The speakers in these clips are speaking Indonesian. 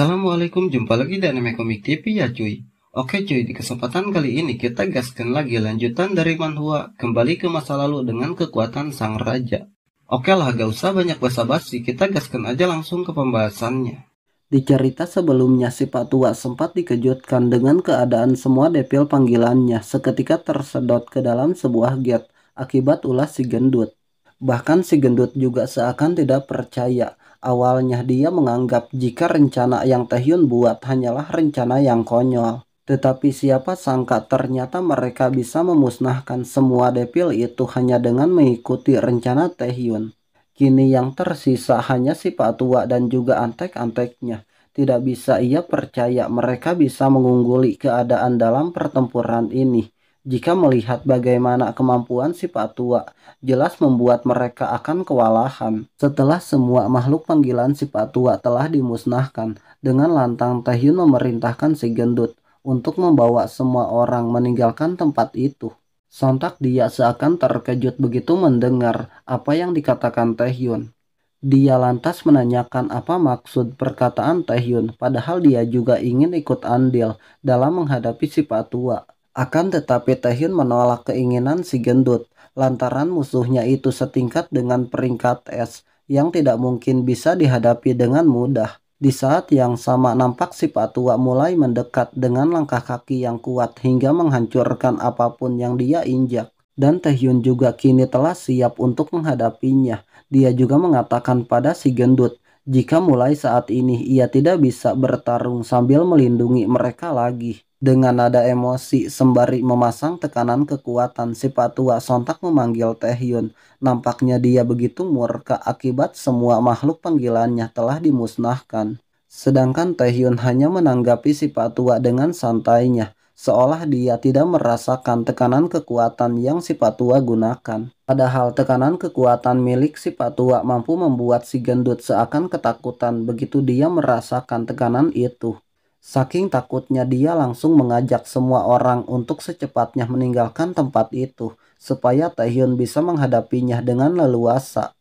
Assalamualaikum, jumpa lagi di Anime Komik TV ya cuy. Oke cuy, di kesempatan kali ini kita gaskan lagi lanjutan dari manhwa kembali ke masa lalu dengan kekuatan sang raja. Oke lah, gak usah banyak basa-basi, kita gaskan aja langsung ke pembahasannya. Di cerita sebelumnya, si Pak Tua sempat dikejutkan dengan keadaan semua depil panggilannya seketika tersedot ke dalam sebuah gate akibat ulah si gendut. Bahkan si gendut juga seakan tidak percaya. Awalnya dia menganggap jika rencana yang Taehyun buat hanyalah rencana yang konyol. Tetapi siapa sangka ternyata mereka bisa memusnahkan semua depil itu hanya dengan mengikuti rencana Taehyun. Kini yang tersisa hanya si Pak Tua dan juga antek-anteknya. Tidak bisa ia percaya mereka bisa mengungguli keadaan dalam pertempuran ini. Jika melihat bagaimana kemampuan si Pak Tua, jelas membuat mereka akan kewalahan. Setelah semua makhluk panggilan si Pak Tua telah dimusnahkan, dengan lantang Taehyun memerintahkan si gendut untuk membawa semua orang meninggalkan tempat itu. Sontak dia seakan terkejut begitu mendengar apa yang dikatakan Taehyun. Dia lantas menanyakan apa maksud perkataan Taehyun, padahal dia juga ingin ikut andil dalam menghadapi si Pak Tua. Akan tetapi Taehyun menolak keinginan si gendut, lantaran musuhnya itu setingkat dengan peringkat es yang tidak mungkin bisa dihadapi dengan mudah. Di saat yang sama nampak si Pak Tua mulai mendekat dengan langkah kaki yang kuat hingga menghancurkan apapun yang dia injak. Dan Taehyun juga kini telah siap untuk menghadapinya. Dia juga mengatakan pada si gendut, jika mulai saat ini ia tidak bisa bertarung sambil melindungi mereka lagi. Dengan nada emosi sembari memasang tekanan kekuatan, si Pak Tua sontak memanggil Taehyun. Nampaknya dia begitu murka akibat semua makhluk panggilannya telah dimusnahkan. Sedangkan Taehyun hanya menanggapi si Pak Tua dengan santainya, seolah dia tidak merasakan tekanan kekuatan yang si Pak Tua gunakan. Padahal tekanan kekuatan milik si Pak Tua mampu membuat si gendut seakan ketakutan begitu dia merasakan tekanan itu. Saking takutnya dia langsung mengajak semua orang untuk secepatnya meninggalkan tempat itu, supaya Taehyun bisa menghadapinya dengan leluasa.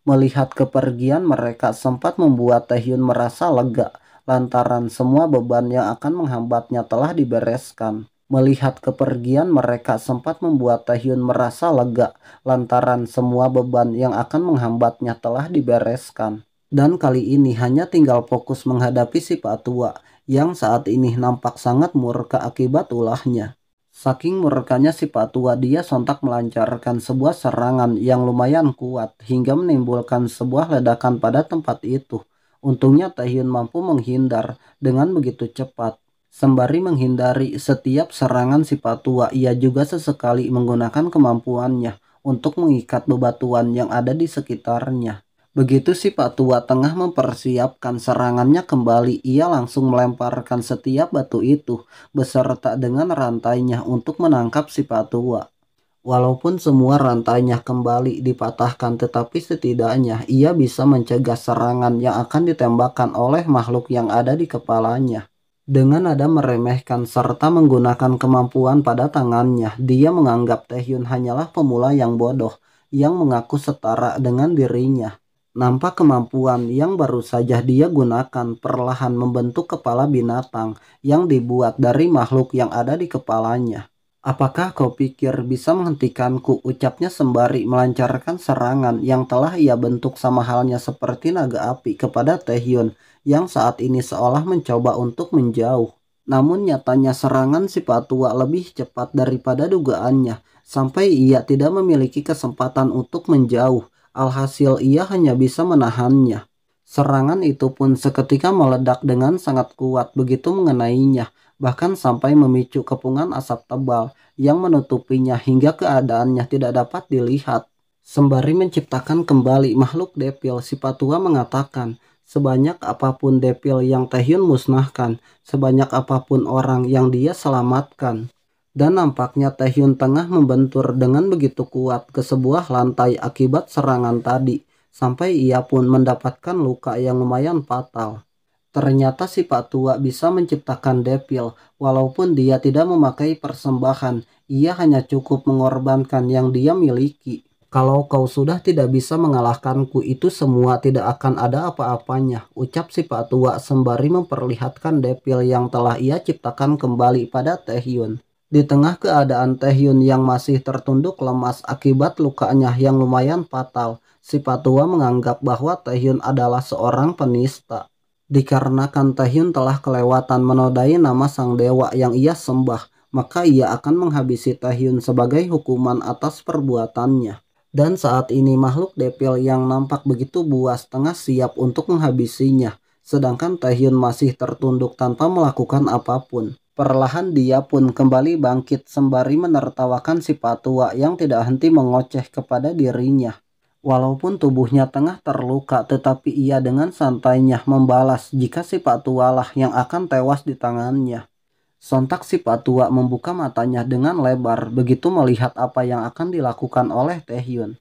Melihat kepergian mereka sempat membuat Taehyun merasa lega, lantaran semua beban yang akan menghambatnya telah dibereskan. Melihat kepergian mereka sempat membuat Taehyun merasa lega, lantaran semua beban yang akan menghambatnya telah dibereskan. Dan kali ini hanya tinggal fokus menghadapi si Pak Tua yang saat ini nampak sangat murka akibat ulahnya. Saking murkanya si Pak Tua, dia sontak melancarkan sebuah serangan yang lumayan kuat hingga menimbulkan sebuah ledakan pada tempat itu. Untungnya Taehyun mampu menghindar dengan begitu cepat. Sembari menghindari setiap serangan si Pak Tua, ia juga sesekali menggunakan kemampuannya untuk mengikat bebatuan yang ada di sekitarnya. Begitu si Pak Tua tengah mempersiapkan serangannya kembali, ia langsung melemparkan setiap batu itu beserta dengan rantainya untuk menangkap si Pak Tua. Walaupun semua rantainya kembali dipatahkan, tetapi setidaknya ia bisa mencegah serangan yang akan ditembakkan oleh makhluk yang ada di kepalanya. Dengan nada meremehkan serta menggunakan kemampuan pada tangannya, dia menganggap Taehyun hanyalah pemula yang bodoh yang mengaku setara dengan dirinya. Nampak kemampuan yang baru saja dia gunakan perlahan membentuk kepala binatang yang dibuat dari makhluk yang ada di kepalanya. Apakah kau pikir bisa menghentikanku? Ucapnya sembari melancarkan serangan yang telah ia bentuk sama halnya seperti naga api kepada Taehyun yang saat ini seolah mencoba untuk menjauh. Namun nyatanya serangan si Pak Tua lebih cepat daripada dugaannya, sampai ia tidak memiliki kesempatan untuk menjauh. Alhasil ia hanya bisa menahannya. Serangan itu pun seketika meledak dengan sangat kuat begitu mengenainya, bahkan sampai memicu kepungan asap tebal yang menutupinya hingga keadaannya tidak dapat dilihat. Sembari menciptakan kembali makhluk depil, si Pak Tua mengatakan, sebanyak apapun depil yang Taehyun musnahkan, sebanyak apapun orang yang dia selamatkan. Dan nampaknya Taehyun tengah membentur dengan begitu kuat ke sebuah lantai akibat serangan tadi, sampai ia pun mendapatkan luka yang lumayan fatal. Ternyata si Pak Tua bisa menciptakan depil, walaupun dia tidak memakai persembahan, ia hanya cukup mengorbankan yang dia miliki. Kalau kau sudah tidak bisa mengalahkanku, itu semua tidak akan ada apa-apanya, ucap si Pak Tua sembari memperlihatkan depil yang telah ia ciptakan kembali pada Taehyun. Di tengah keadaan Taehyun yang masih tertunduk lemas akibat lukanya yang lumayan fatal, si Pak Tua menganggap bahwa Taehyun adalah seorang penista. Dikarenakan Taehyun telah kelewatan menodai nama sang dewa yang ia sembah, maka ia akan menghabisi Taehyun sebagai hukuman atas perbuatannya. Dan saat ini makhluk depil yang nampak begitu buas tengah siap untuk menghabisinya, sedangkan Taehyun masih tertunduk tanpa melakukan apapun. Perlahan dia pun kembali bangkit sembari menertawakan si Patua yang tidak henti mengoceh kepada dirinya. Walaupun tubuhnya tengah terluka, tetapi ia dengan santainya membalas jika si Patua lah yang akan tewas di tangannya. Sontak si Patua membuka matanya dengan lebar begitu melihat apa yang akan dilakukan oleh Taehyun.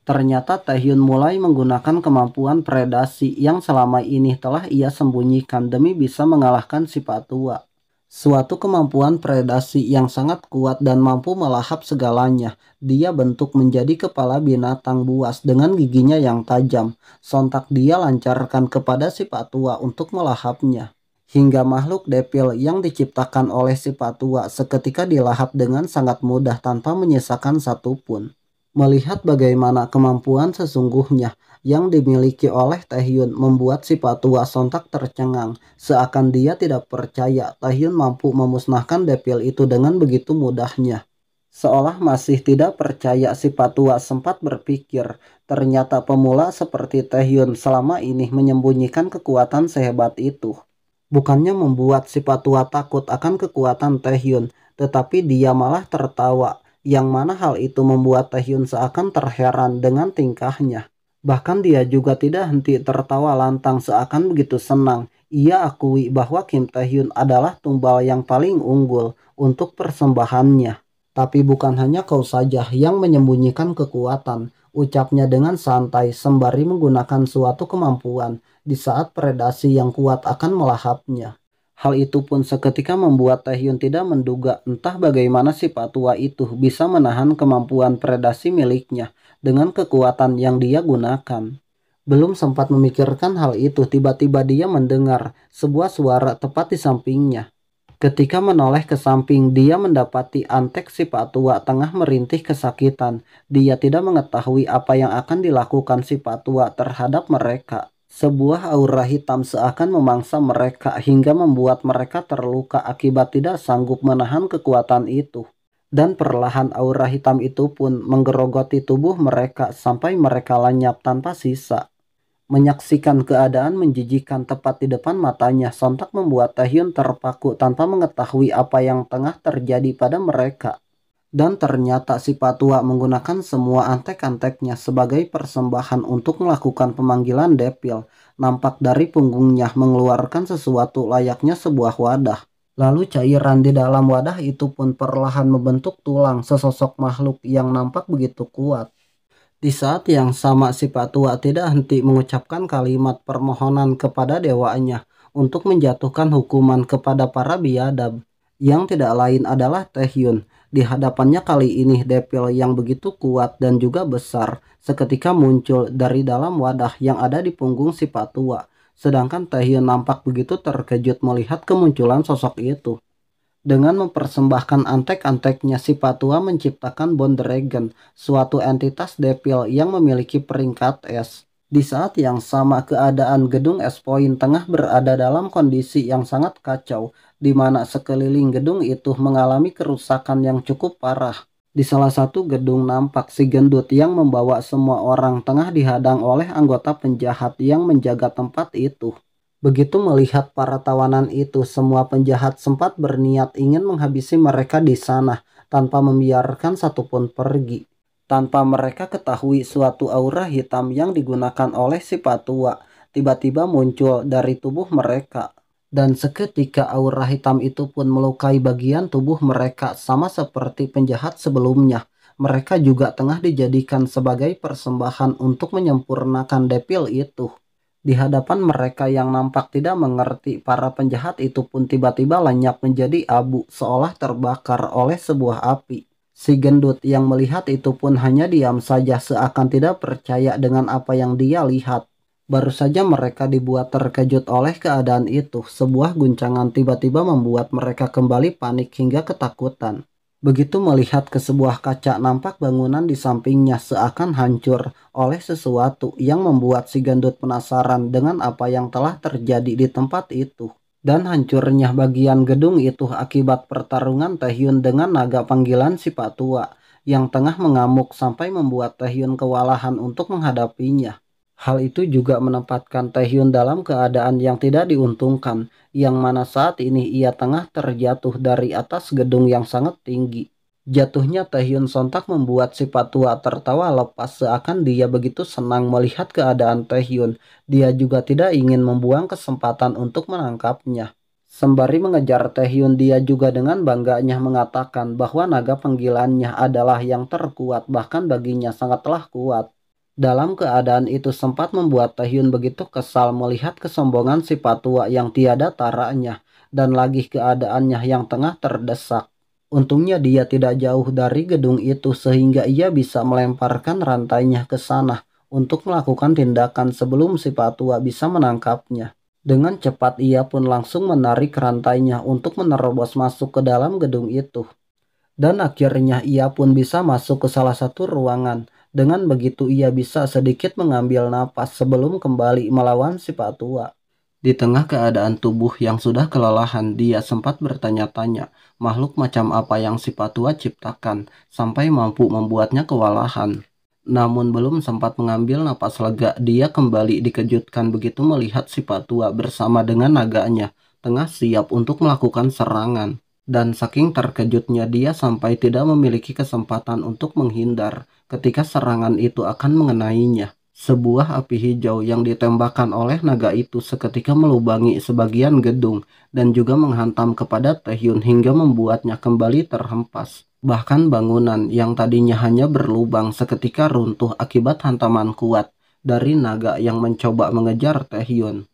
Ternyata Taehyun mulai menggunakan kemampuan predasi yang selama ini telah ia sembunyikan demi bisa mengalahkan si Patua. Suatu kemampuan predasi yang sangat kuat dan mampu melahap segalanya. Dia bentuk menjadi kepala binatang buas dengan giginya yang tajam. Sontak dia lancarkan kepada si Patua untuk melahapnya. Hingga makhluk depil yang diciptakan oleh si Patua seketika dilahap dengan sangat mudah tanpa menyisakan satupun. Melihat bagaimana kemampuan sesungguhnya yang dimiliki oleh Taehyun membuat si Patua sontak tercengang, seakan dia tidak percaya Taehyun mampu memusnahkan depil itu dengan begitu mudahnya. Seolah masih tidak percaya, si Patua sempat berpikir, ternyata pemula seperti Taehyun selama ini menyembunyikan kekuatan sehebat itu. Bukannya membuat si Patua takut akan kekuatan Taehyun, tetapi dia malah tertawa, yang mana hal itu membuat Taehyun seakan terheran dengan tingkahnya. Bahkan dia juga tidak henti tertawa lantang seakan begitu senang. Ia akui bahwa Kim Taehyun adalah tumbal yang paling unggul untuk persembahannya. Tapi bukan hanya kau saja yang menyembunyikan kekuatan, ucapnya dengan santai sembari menggunakan suatu kemampuan di saat predasi yang kuat akan melahapnya. Hal itu pun seketika membuat Taehyun tidak menduga entah bagaimana si Patua itu bisa menahan kemampuan predasi miliknya dengan kekuatan yang dia gunakan. Belum sempat memikirkan hal itu, tiba-tiba dia mendengar sebuah suara tepat di sampingnya. Ketika menoleh ke samping, dia mendapati Antek si Patua tengah merintih kesakitan. Dia tidak mengetahui apa yang akan dilakukan si Patua terhadap mereka. Sebuah aura hitam seakan memangsa mereka hingga membuat mereka terluka akibat tidak sanggup menahan kekuatan itu. Dan perlahan aura hitam itu pun menggerogoti tubuh mereka sampai mereka lenyap tanpa sisa. Menyaksikan keadaan menjijikan tepat di depan matanya sontak membuat Taehyun terpaku tanpa mengetahui apa yang tengah terjadi pada mereka. Dan ternyata si Patua menggunakan semua antek-anteknya sebagai persembahan untuk melakukan pemanggilan depil. Nampak dari punggungnya mengeluarkan sesuatu layaknya sebuah wadah. Lalu cairan di dalam wadah itu pun perlahan membentuk tulang sesosok makhluk yang nampak begitu kuat. Di saat yang sama si Patua tidak henti mengucapkan kalimat permohonan kepada dewanya untuk menjatuhkan hukuman kepada para biadab, yang tidak lain adalah Taehyun. Di hadapannya kali ini depil yang begitu kuat dan juga besar seketika muncul dari dalam wadah yang ada di punggung si Patua. Sedangkan Taehyun nampak begitu terkejut melihat kemunculan sosok itu. Dengan mempersembahkan antek-anteknya, si Patua menciptakan Bone Dragon, suatu entitas depil yang memiliki peringkat es. Di saat yang sama keadaan gedung Es Point tengah berada dalam kondisi yang sangat kacau, di mana sekeliling gedung itu mengalami kerusakan yang cukup parah. Di salah satu gedung nampak si gendut yang membawa semua orang tengah dihadang oleh anggota penjahat yang menjaga tempat itu. Begitu melihat para tawanan itu, semua penjahat sempat berniat ingin menghabisi mereka di sana tanpa membiarkan satupun pergi. Tanpa mereka ketahui, suatu aura hitam yang digunakan oleh si Patua tiba-tiba muncul dari tubuh mereka. Dan seketika aura hitam itu pun melukai bagian tubuh mereka sama seperti penjahat sebelumnya. Mereka juga tengah dijadikan sebagai persembahan untuk menyempurnakan depil itu. Di hadapan mereka yang nampak tidak mengerti, para penjahat itu pun tiba-tiba lenyap menjadi abu seolah terbakar oleh sebuah api. Si gendut yang melihat itu pun hanya diam saja seakan tidak percaya dengan apa yang dia lihat. Baru saja mereka dibuat terkejut oleh keadaan itu, sebuah guncangan tiba-tiba membuat mereka kembali panik hingga ketakutan. Begitu melihat ke sebuah kaca, nampak bangunan di sampingnya seakan hancur oleh sesuatu yang membuat si gendut penasaran dengan apa yang telah terjadi di tempat itu. Dan hancurnya bagian gedung itu akibat pertarungan Taehyun dengan naga panggilan si Pak Tua yang tengah mengamuk sampai membuat Taehyun kewalahan untuk menghadapinya. Hal itu juga menempatkan Taehyun dalam keadaan yang tidak diuntungkan, yang mana saat ini ia tengah terjatuh dari atas gedung yang sangat tinggi. Jatuhnya Taehyun sontak membuat si Pak Tua tertawa lepas seakan dia begitu senang melihat keadaan Taehyun. Dia juga tidak ingin membuang kesempatan untuk menangkapnya. Sembari mengejar Taehyun, dia juga dengan bangganya mengatakan bahwa naga panggilannya adalah yang terkuat, bahkan baginya sangatlah kuat. Dalam keadaan itu sempat membuat Taehyun begitu kesal melihat kesombongan si Pak Tua yang tiada taranya, dan lagi keadaannya yang tengah terdesak. Untungnya dia tidak jauh dari gedung itu sehingga ia bisa melemparkan rantainya ke sana untuk melakukan tindakan sebelum si Pak Tua bisa menangkapnya. Dengan cepat ia pun langsung menarik rantainya untuk menerobos masuk ke dalam gedung itu. Dan akhirnya ia pun bisa masuk ke salah satu ruangan. Dengan begitu ia bisa sedikit mengambil napas sebelum kembali melawan si Pak Tua. Di tengah keadaan tubuh yang sudah kelelahan, dia sempat bertanya-tanya, makhluk macam apa yang si Pak Tua ciptakan, sampai mampu membuatnya kewalahan. Namun belum sempat mengambil napas lega, dia kembali dikejutkan begitu melihat si Pak Tua bersama dengan naganya, tengah siap untuk melakukan serangan. Dan saking terkejutnya dia sampai tidak memiliki kesempatan untuk menghindar ketika serangan itu akan mengenainya. Sebuah api hijau yang ditembakkan oleh naga itu seketika melubangi sebagian gedung dan juga menghantam kepada Taehyun hingga membuatnya kembali terhempas. Bahkan bangunan yang tadinya hanya berlubang seketika runtuh akibat hantaman kuat dari naga yang mencoba mengejar Taehyun.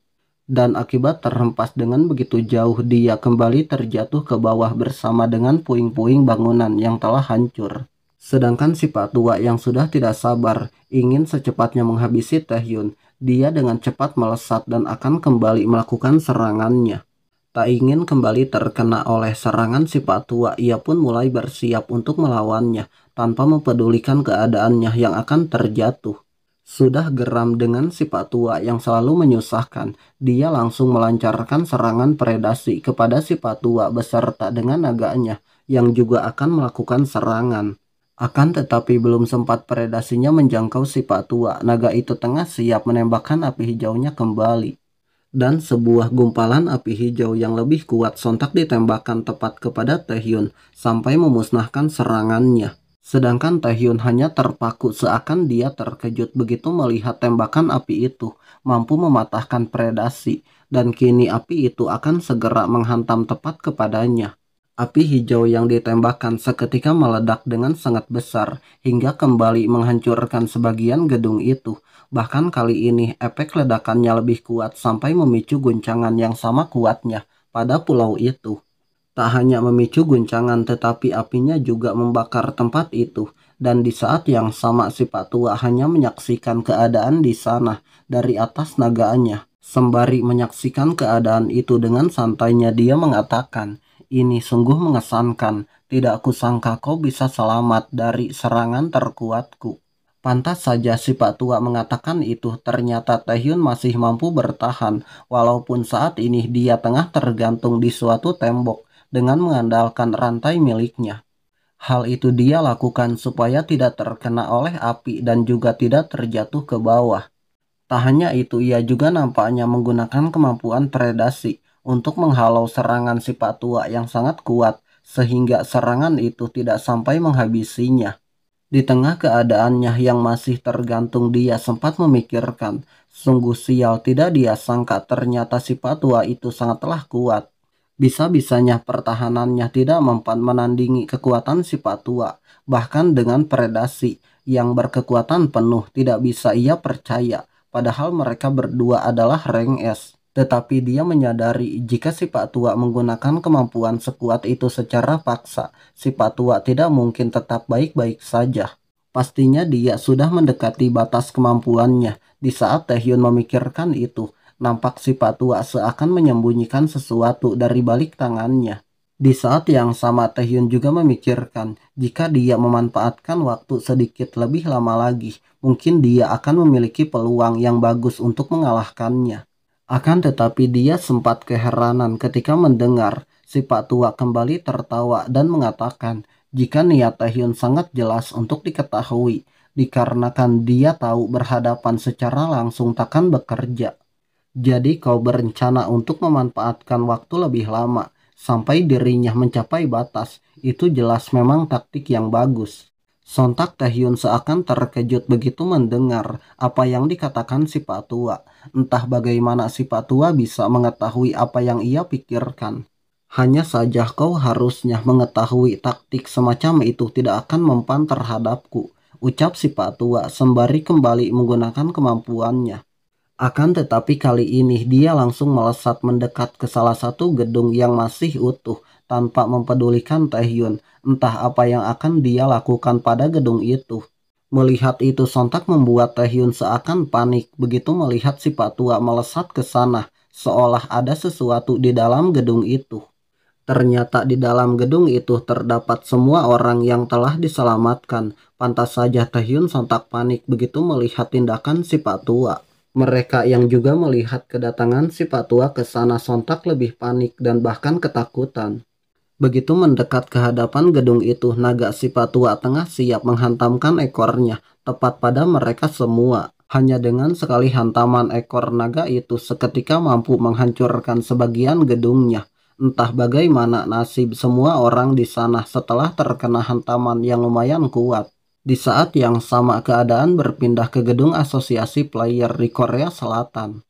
Dan akibat terhempas dengan begitu jauh, dia kembali terjatuh ke bawah bersama dengan puing-puing bangunan yang telah hancur. Sedangkan si Pak Tua yang sudah tidak sabar ingin secepatnya menghabisi Taehyun, dia dengan cepat melesat dan akan kembali melakukan serangannya. Tak ingin kembali terkena oleh serangan si Pak Tua, ia pun mulai bersiap untuk melawannya tanpa mempedulikan keadaannya yang akan terjatuh. Sudah geram dengan si Pak Tua yang selalu menyusahkan, dia langsung melancarkan serangan predasi kepada si Pak Tua beserta dengan naganya yang juga akan melakukan serangan. Akan tetapi belum sempat predasinya menjangkau si Pak Tua, naga itu tengah siap menembakkan api hijaunya kembali. Dan sebuah gumpalan api hijau yang lebih kuat sontak ditembakkan tepat kepada Taehyun sampai memusnahkan serangannya. Sedangkan Taehyun hanya terpaku seakan dia terkejut begitu melihat tembakan api itu mampu mematahkan predasi, dan kini api itu akan segera menghantam tepat kepadanya. Api hijau yang ditembakkan seketika meledak dengan sangat besar hingga kembali menghancurkan sebagian gedung itu. Bahkan kali ini efek ledakannya lebih kuat sampai memicu guncangan yang sama kuatnya pada pulau itu. Tak hanya memicu guncangan tetapi apinya juga membakar tempat itu. Dan di saat yang sama si Pak Tua hanya menyaksikan keadaan di sana dari atas naganya. Sembari menyaksikan keadaan itu dengan santainya dia mengatakan, "Ini sungguh mengesankan, tidak kusangka kau bisa selamat dari serangan terkuatku." Pantas saja si Pak Tua mengatakan itu, ternyata Taehyun masih mampu bertahan, walaupun saat ini dia tengah tergantung di suatu tembok dengan mengandalkan rantai miliknya. Hal itu dia lakukan supaya tidak terkena oleh api dan juga tidak terjatuh ke bawah. Tak hanya itu, ia juga nampaknya menggunakan kemampuan predasi untuk menghalau serangan si Pak Tua yang sangat kuat, sehingga serangan itu tidak sampai menghabisinya. Di tengah keadaannya yang masih tergantung, dia sempat memikirkan, sungguh sial, tidak dia sangka ternyata si Pak Tua itu sangatlah kuat. Bisa-bisanya pertahanannya tidak mempan menandingi kekuatan si Pak Tua, bahkan dengan predasi yang berkekuatan penuh tidak bisa ia percaya, padahal mereka berdua adalah rank S. Tetapi dia menyadari jika si Pak Tua menggunakan kemampuan sekuat itu secara paksa, si Pak Tua tidak mungkin tetap baik-baik saja. Pastinya dia sudah mendekati batas kemampuannya. Di saat Taehyun memikirkan itu, nampak si Pak Tua seakan menyembunyikan sesuatu dari balik tangannya. Di saat yang sama Taehyun juga memikirkan jika dia memanfaatkan waktu sedikit lebih lama lagi, mungkin dia akan memiliki peluang yang bagus untuk mengalahkannya. Akan tetapi dia sempat keheranan ketika mendengar si Pak Tua kembali tertawa dan mengatakan jika niat Taehyun sangat jelas untuk diketahui, dikarenakan dia tahu berhadapan secara langsung takkan bekerja. Jadi kau berencana untuk memanfaatkan waktu lebih lama, sampai dirinya mencapai batas, itu jelas memang taktik yang bagus. Sontak Taehyun seakan terkejut begitu mendengar apa yang dikatakan si Pak Tua. Entah bagaimana si Pak Tua bisa mengetahui apa yang ia pikirkan. Hanya saja kau harusnya mengetahui taktik semacam itu tidak akan mempan terhadapku, ucap si Pak Tua sembari kembali menggunakan kemampuannya. Akan tetapi kali ini dia langsung melesat mendekat ke salah satu gedung yang masih utuh tanpa mempedulikan Taehyun. Entah apa yang akan dia lakukan pada gedung itu. Melihat itu sontak membuat Taehyun seakan panik begitu melihat si Pak Tua melesat ke sana, seolah ada sesuatu di dalam gedung itu. Ternyata di dalam gedung itu terdapat semua orang yang telah diselamatkan. Pantas saja Taehyun sontak panik begitu melihat tindakan si Pak Tua. Mereka yang juga melihat kedatangan si Pak Tua ke sana sontak lebih panik dan bahkan ketakutan. Begitu mendekat ke hadapan gedung itu, naga si Pak Tua tengah siap menghantamkan ekornya tepat pada mereka semua. Hanya dengan sekali hantaman ekor naga itu seketika mampu menghancurkan sebagian gedungnya. Entah bagaimana nasib semua orang di sana setelah terkena hantaman yang lumayan kuat. Di saat yang sama keadaan berpindah ke gedung asosiasi player di Korea Selatan.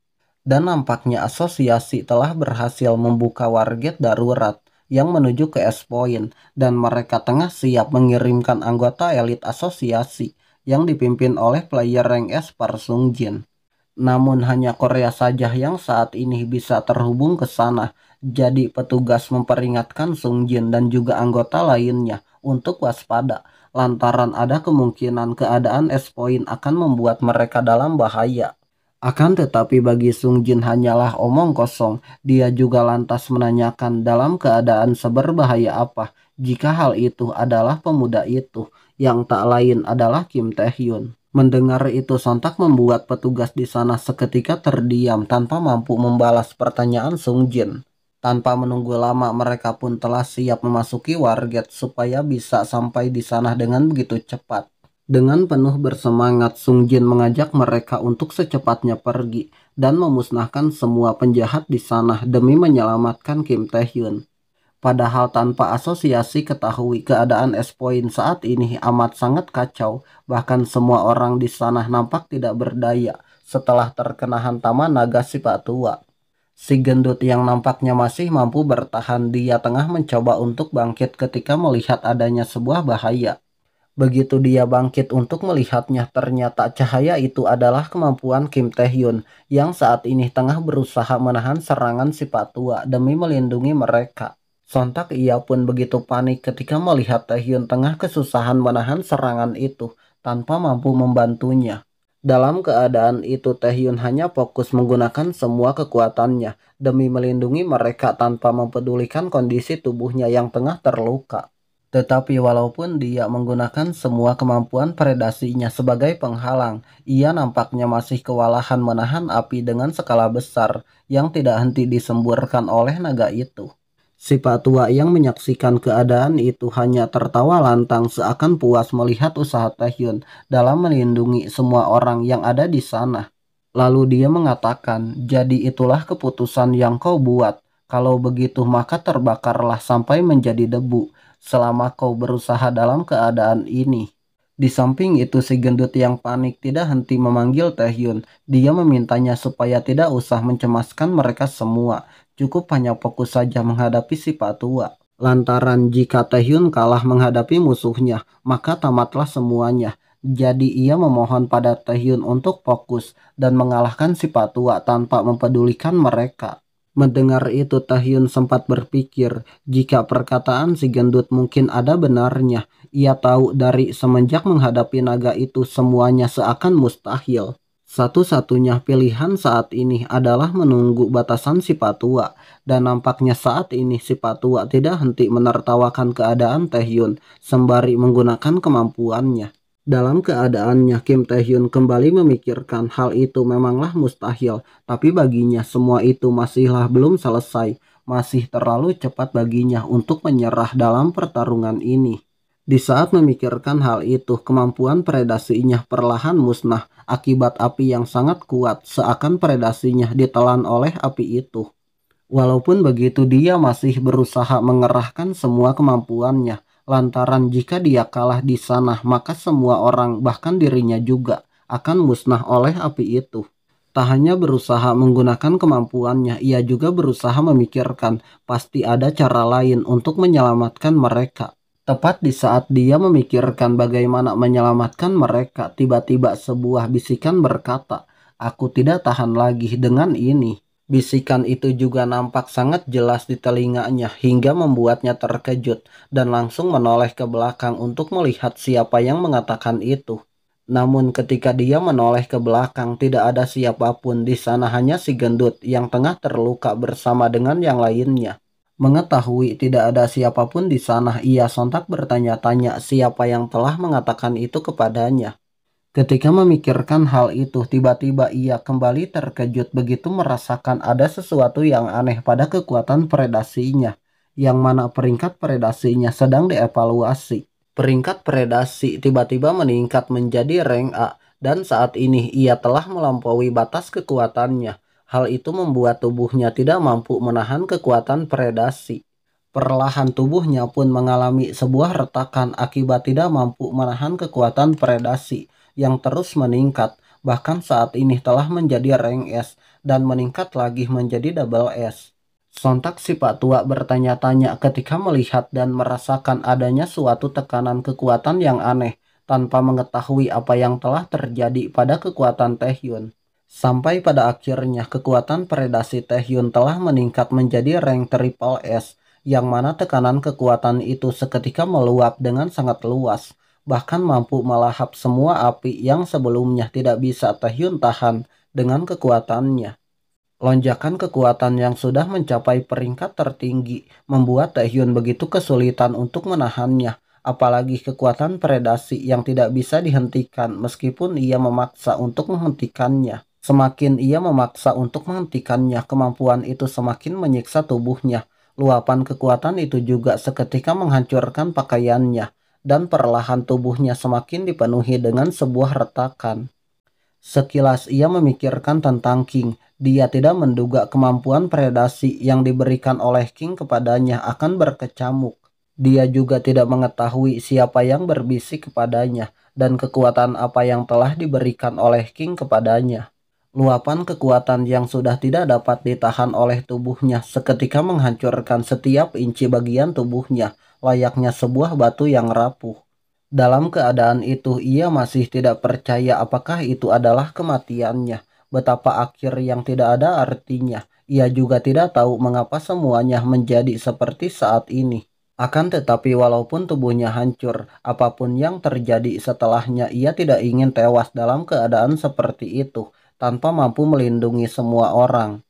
Dan nampaknya asosiasi telah berhasil membuka wargate darurat yang menuju ke S-Point dan mereka tengah siap mengirimkan anggota elit asosiasi yang dipimpin oleh player rank S Park Sung Jin. Namun hanya Korea saja yang saat ini bisa terhubung ke sana, jadi petugas memperingatkan Sung Jin dan juga anggota lainnya untuk waspada lantaran ada kemungkinan keadaan S-Point akan membuat mereka dalam bahaya. Akan tetapi bagi Sung Jin hanyalah omong kosong, dia juga lantas menanyakan dalam keadaan seberbahaya apa jika hal itu adalah pemuda itu, yang tak lain adalah Kim Taehyun. Mendengar itu sontak membuat petugas di sana seketika terdiam tanpa mampu membalas pertanyaan Sung Jin. Tanpa menunggu lama mereka pun telah siap memasuki wargate supaya bisa sampai di sana dengan begitu cepat. Dengan penuh bersemangat, Sung Jin mengajak mereka untuk secepatnya pergi dan memusnahkan semua penjahat di sana demi menyelamatkan Kim Taehyun. Padahal tanpa asosiasi ketahui keadaan S-Point saat ini amat sangat kacau, bahkan semua orang di sana nampak tidak berdaya setelah terkena hantaman naga si Pak Tua. Si gendut yang nampaknya masih mampu bertahan, dia tengah mencoba untuk bangkit ketika melihat adanya sebuah bahaya. Begitu dia bangkit untuk melihatnya, ternyata cahaya itu adalah kemampuan Kim Taehyun yang saat ini tengah berusaha menahan serangan si Pak Tua demi melindungi mereka. Sontak ia pun begitu panik ketika melihat Taehyun tengah kesusahan menahan serangan itu tanpa mampu membantunya. Dalam keadaan itu Taehyun hanya fokus menggunakan semua kekuatannya demi melindungi mereka tanpa mempedulikan kondisi tubuhnya yang tengah terluka. Tetapi walaupun dia menggunakan semua kemampuan predasinya sebagai penghalang, ia nampaknya masih kewalahan menahan api dengan skala besar yang tidak henti disemburkan oleh naga itu. Si Pak Tua yang menyaksikan keadaan itu hanya tertawa lantang seakan puas melihat usaha Taehyun dalam melindungi semua orang yang ada di sana. Lalu dia mengatakan, jadi itulah keputusan yang kau buat. Kalau begitu maka terbakarlah sampai menjadi debu selama kau berusaha dalam keadaan ini. Di samping itu si gendut yang panik tidak henti memanggil Taehyun. Dia memintanya supaya tidak usah mencemaskan mereka semua. Cukup hanya fokus saja menghadapi si Pak Tua. Lantaran jika Taehyun kalah menghadapi musuhnya, maka tamatlah semuanya. Jadi ia memohon pada Taehyun untuk fokus dan mengalahkan si Patua tanpa mempedulikan mereka. Mendengar itu Taehyun sempat berpikir jika perkataan si gendut mungkin ada benarnya. Ia tahu dari semenjak menghadapi naga itu semuanya seakan mustahil. Satu-satunya pilihan saat ini adalah menunggu batasan si Patua, dan nampaknya saat ini si Patua tidak henti menertawakan keadaan Taehyun sembari menggunakan kemampuannya. Dalam keadaannya, Kim Taehyun kembali memikirkan hal itu memanglah mustahil, tapi baginya semua itu masihlah belum selesai, masih terlalu cepat baginya untuk menyerah dalam pertarungan ini. Di saat memikirkan hal itu, kemampuan predasinya perlahan musnah akibat api yang sangat kuat, seakan predasinya ditelan oleh api itu. Walaupun begitu, dia masih berusaha mengerahkan semua kemampuannya, lantaran jika dia kalah di sana, maka semua orang, bahkan dirinya juga, akan musnah oleh api itu. Tak hanya berusaha menggunakan kemampuannya, ia juga berusaha memikirkan pasti ada cara lain untuk menyelamatkan mereka. Tepat di saat dia memikirkan bagaimana menyelamatkan mereka, tiba-tiba sebuah bisikan berkata, "Aku tidak tahan lagi dengan ini." Bisikan itu juga nampak sangat jelas di telinganya hingga membuatnya terkejut dan langsung menoleh ke belakang untuk melihat siapa yang mengatakan itu. Namun ketika dia menoleh ke belakang, tidak ada siapapun di sana, hanya si gendut yang tengah terluka bersama dengan yang lainnya. Mengetahui tidak ada siapapun di sana, ia sontak bertanya-tanya siapa yang telah mengatakan itu kepadanya. Ketika memikirkan hal itu, tiba-tiba ia kembali terkejut begitu merasakan ada sesuatu yang aneh pada kekuatan predasinya, yang mana peringkat predasinya sedang dievaluasi. Peringkat predasi tiba-tiba meningkat menjadi rank A, dan saat ini ia telah melampaui batas kekuatannya. Hal itu membuat tubuhnya tidak mampu menahan kekuatan predasi. Perlahan tubuhnya pun mengalami sebuah retakan akibat tidak mampu menahan kekuatan predasi yang terus meningkat, bahkan saat ini telah menjadi rank S dan meningkat lagi menjadi double S. Sontak si Pak Tua bertanya-tanya ketika melihat dan merasakan adanya suatu tekanan kekuatan yang aneh tanpa mengetahui apa yang telah terjadi pada kekuatan Taehyun. Sampai pada akhirnya kekuatan predasi Taehyun telah meningkat menjadi rank triple S, yang mana tekanan kekuatan itu seketika meluap dengan sangat luas, bahkan mampu melahap semua api yang sebelumnya tidak bisa Taehyun tahan dengan kekuatannya. Lonjakan kekuatan yang sudah mencapai peringkat tertinggi membuat Taehyun begitu kesulitan untuk menahannya, apalagi kekuatan predasi yang tidak bisa dihentikan meskipun ia memaksa untuk menghentikannya. Semakin ia memaksa untuk menghentikannya, kemampuan itu semakin menyiksa tubuhnya. Luapan kekuatan itu juga seketika menghancurkan pakaiannya, dan perlahan tubuhnya semakin dipenuhi dengan sebuah retakan. Sekilas ia memikirkan tentang King. Dia tidak menduga kemampuan predasi yang diberikan oleh King kepadanya akan berkecamuk. Dia juga tidak mengetahui siapa yang berbisik kepadanya dan kekuatan apa yang telah diberikan oleh King kepadanya. Luapan kekuatan yang sudah tidak dapat ditahan oleh tubuhnya seketika menghancurkan setiap inci bagian tubuhnya, layaknya sebuah batu yang rapuh. Dalam keadaan itu, ia masih tidak percaya apakah itu adalah kematiannya. Betapa akhir yang tidak ada artinya. Ia juga tidak tahu mengapa semuanya menjadi seperti saat ini. Akan tetapi walaupun tubuhnya hancur, apapun yang terjadi setelahnya, ia tidak ingin tewas dalam keadaan seperti itu, tanpa mampu melindungi semua orang.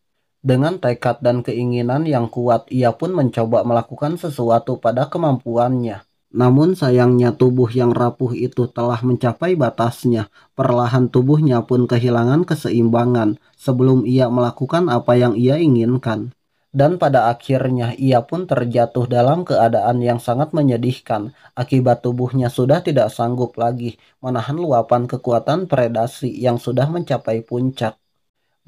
Dengan tekad dan keinginan yang kuat, ia pun mencoba melakukan sesuatu pada kemampuannya. Namun sayangnya tubuh yang rapuh itu telah mencapai batasnya. Perlahan tubuhnya pun kehilangan keseimbangan sebelum ia melakukan apa yang ia inginkan. Dan pada akhirnya ia pun terjatuh dalam keadaan yang sangat menyedihkan akibat tubuhnya sudah tidak sanggup lagi menahan luapan kekuatan predasi yang sudah mencapai puncak.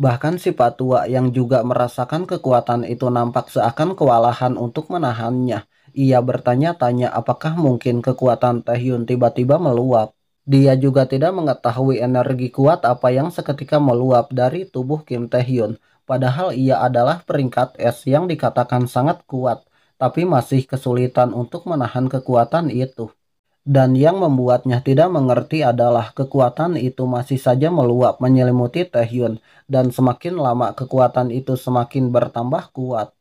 Bahkan si Patua yang juga merasakan kekuatan itu nampak seakan kewalahan untuk menahannya. Ia bertanya-tanya apakah mungkin kekuatan Taehyun tiba-tiba meluap. Dia juga tidak mengetahui energi kuat apa yang seketika meluap dari tubuh Kim Taehyun. Padahal ia adalah peringkat S yang dikatakan sangat kuat, tapi masih kesulitan untuk menahan kekuatan itu. Dan yang membuatnya tidak mengerti adalah kekuatan itu masih saja meluap menyelimuti Taehyun, dan semakin lama kekuatan itu semakin bertambah kuat.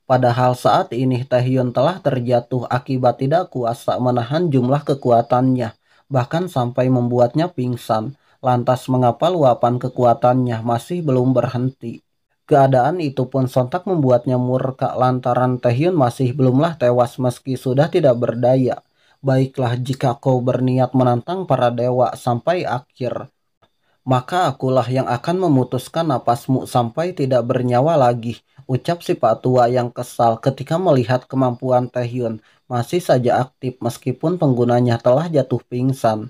Padahal saat ini Taehyun telah terjatuh akibat tidak kuasa menahan jumlah kekuatannya, bahkan sampai membuatnya pingsan. Lantas mengapa luapan kekuatannya masih belum berhenti? Keadaan itu pun sontak membuatnya murka lantaran Taehyun masih belumlah tewas meski sudah tidak berdaya. Baiklah, jika kau berniat menantang para dewa sampai akhir, maka akulah yang akan memutuskan napasmu sampai tidak bernyawa lagi, ucap si Pak Tua yang kesal ketika melihat kemampuan Taehyun masih saja aktif meskipun penggunanya telah jatuh pingsan.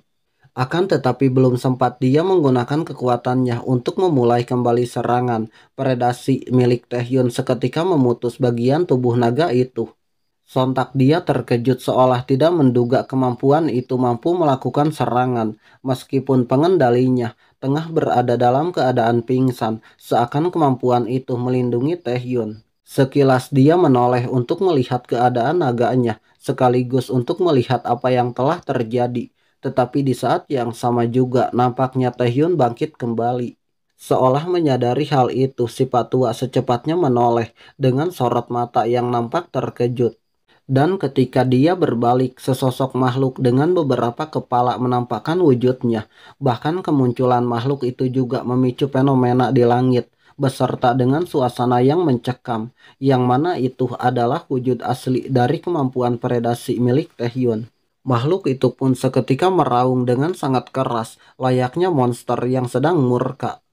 Akan tetapi belum sempat dia menggunakan kekuatannya untuk memulai kembali serangan, predasi milik Taehyun seketika memutus bagian tubuh naga itu. Sontak dia terkejut seolah tidak menduga kemampuan itu mampu melakukan serangan, meskipun pengendalinya tengah berada dalam keadaan pingsan, seakan kemampuan itu melindungi Taehyun. Sekilas dia menoleh untuk melihat keadaan naganya, sekaligus untuk melihat apa yang telah terjadi. Tetapi di saat yang sama juga nampaknya Taehyun bangkit kembali. Seolah menyadari hal itu, si Patua secepatnya menoleh dengan sorot mata yang nampak terkejut. Dan ketika dia berbalik, sesosok makhluk dengan beberapa kepala menampakkan wujudnya. Bahkan kemunculan makhluk itu juga memicu fenomena di langit, beserta dengan suasana yang mencekam, yang mana itu adalah wujud asli dari kemampuan predasi milik Taehyun. Makhluk itu pun seketika meraung dengan sangat keras, layaknya monster yang sedang murka.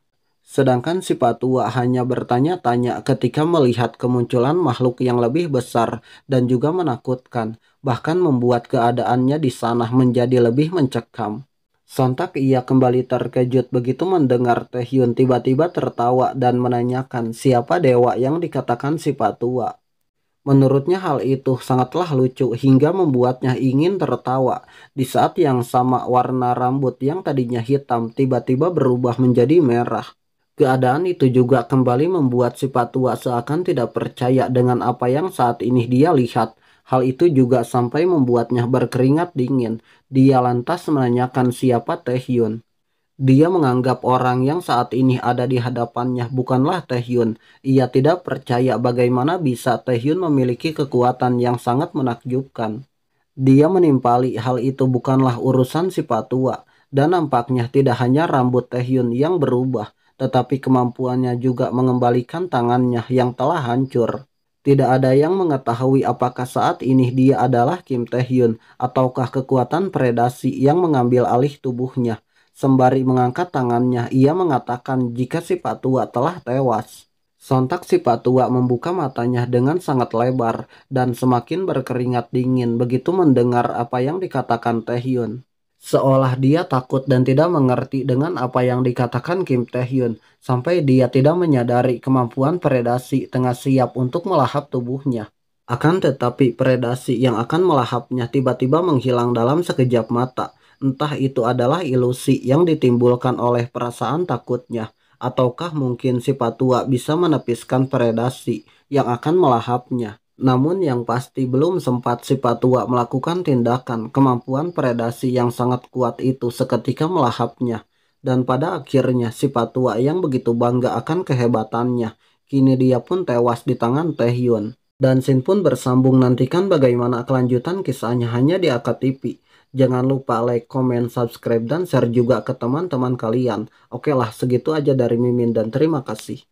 Sedangkan si Patua hanya bertanya-tanya ketika melihat kemunculan makhluk yang lebih besar dan juga menakutkan, bahkan membuat keadaannya di sana menjadi lebih mencekam. Sontak ia kembali terkejut begitu mendengar Taehyun tiba-tiba tertawa dan menanyakan siapa dewa yang dikatakan si Patua. Menurutnya hal itu sangatlah lucu hingga membuatnya ingin tertawa. Di saat yang sama warna rambut yang tadinya hitam tiba-tiba berubah menjadi merah. Keadaan itu juga kembali membuat si Patua seakan tidak percaya dengan apa yang saat ini dia lihat. Hal itu juga sampai membuatnya berkeringat dingin. Dia lantas menanyakan siapa Taehyun. Dia menganggap orang yang saat ini ada di hadapannya bukanlah Taehyun. Ia tidak percaya bagaimana bisa Taehyun memiliki kekuatan yang sangat menakjubkan. Dia menimpali hal itu bukanlah urusan si Patua. Dan nampaknya tidak hanya rambut Taehyun yang berubah, tetapi kemampuannya juga mengembalikan tangannya yang telah hancur. Tidak ada yang mengetahui apakah saat ini dia adalah Kim Taehyun ataukah kekuatan predasi yang mengambil alih tubuhnya. Sembari mengangkat tangannya, ia mengatakan jika si Patua telah tewas. Sontak si Patua membuka matanya dengan sangat lebar dan semakin berkeringat dingin begitu mendengar apa yang dikatakan Taehyun. Seolah dia takut dan tidak mengerti dengan apa yang dikatakan Kim Taehyun, sampai dia tidak menyadari kemampuan predasi tengah siap untuk melahap tubuhnya. Akan tetapi predasi yang akan melahapnya tiba-tiba menghilang dalam sekejap mata. Entah itu adalah ilusi yang ditimbulkan oleh perasaan takutnya, ataukah mungkin si Patua bisa menepiskan predasi yang akan melahapnya. Namun yang pasti belum sempat si Patua melakukan tindakan, kemampuan predasi yang sangat kuat itu seketika melahapnya. Dan pada akhirnya si Patua yang begitu bangga akan kehebatannya, kini dia pun tewas di tangan Taehyun. Dan Shin pun bersambung, nantikan bagaimana kelanjutan kisahnya hanya di Aka TV. Jangan lupa like, comment, subscribe, dan share juga ke teman-teman kalian. Oke lah, segitu aja dari Mimin dan terima kasih.